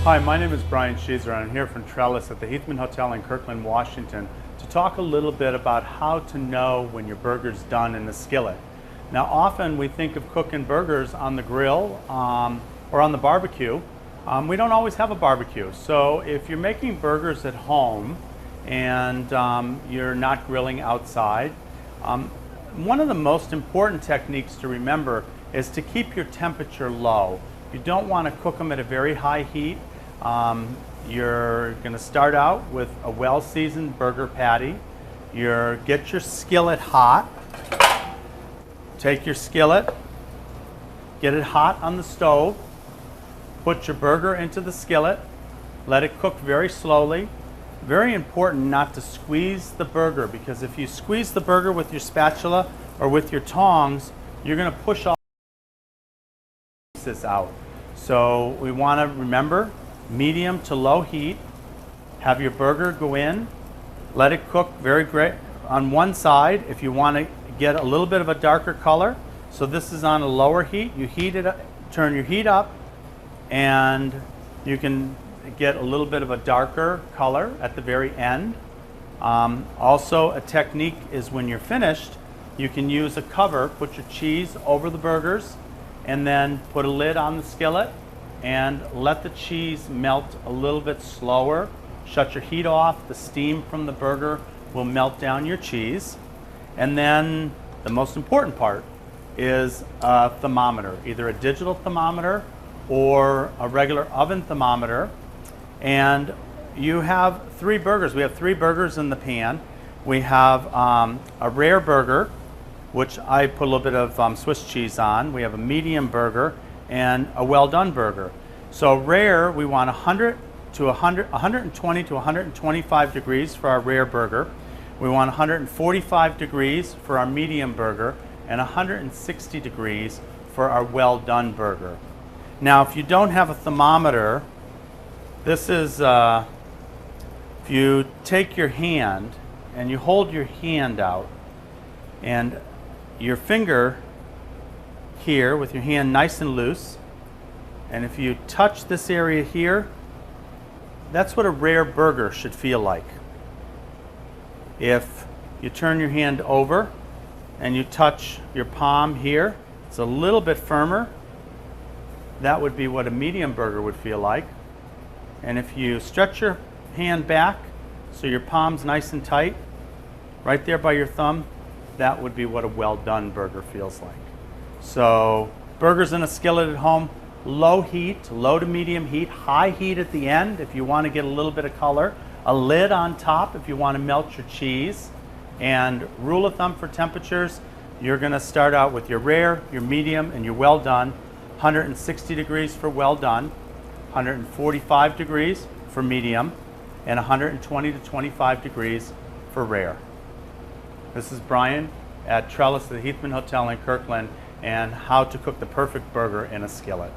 Hi, my name is Brian Sheezer and I'm here from Trellis at the Heathman Hotel in Kirkland, Washington to talk a little bit about how to know when your burger's done in the skillet. Now often we think of cooking burgers on the grill or on the barbecue. We don't always have a barbecue, so if you're making burgers at home and you're not grilling outside, one of the most important techniques to remember is to keep your temperature low. You don't want to cook them at a very high heat. You're going to start out with a well-seasoned burger patty. Get your skillet hot. Take your skillet, get it hot on the stove, put your burger into the skillet, let it cook very slowly. Very important not to squeeze the burger, because if you squeeze the burger with your spatula or with your tongs, you're going to push all pieces out. So we want to remember medium to low heat. Have your burger go in, let it cook very great on one side. If you want to get a little bit of a darker color, so this is on a lower heat, you heat it up, turn your heat up, and you can get a little bit of a darker color at the very end. Also, a technique is when you're finished, you can use a cover, put your cheese over the burgers, and then put a lid on the skillet and let the cheese melt a little bit slower. Shut your heat off, the steam from the burger will melt down your cheese. And then the most important part is a thermometer, either a digital thermometer or a regular oven thermometer. And you have three burgers. We have three burgers in the pan. We have a rare burger, which I put a little bit of Swiss cheese on. We have a medium burger and a well-done burger. So rare, we want 120 to 125 degrees for our rare burger. We want 145 degrees for our medium burger and 160 degrees for our well-done burger. Now, if you don't have a thermometer, this is, if you take your hand and you hold your hand out and your finger here with your hand nice and loose, and if you touch this area here, that's what a rare burger should feel like. If you turn your hand over and you touch your palm here, it's a little bit firmer. That would be what a medium burger would feel like. And if you stretch your hand back so your palm's nice and tight, right there by your thumb, that would be what a well-done burger feels like. So burgers in a skillet at home, low heat, low to medium heat, high heat at the end if you want to get a little bit of color, a lid on top if you want to melt your cheese. And rule of thumb for temperatures, you're going to start out with your rare, your medium, and your well done. 160 degrees for well done, 145 degrees for medium, and 120 to 25 degrees for rare. This is Brian at Trellis at the Heathman Hotel in Kirkland, and how to cook the perfect burger in a skillet.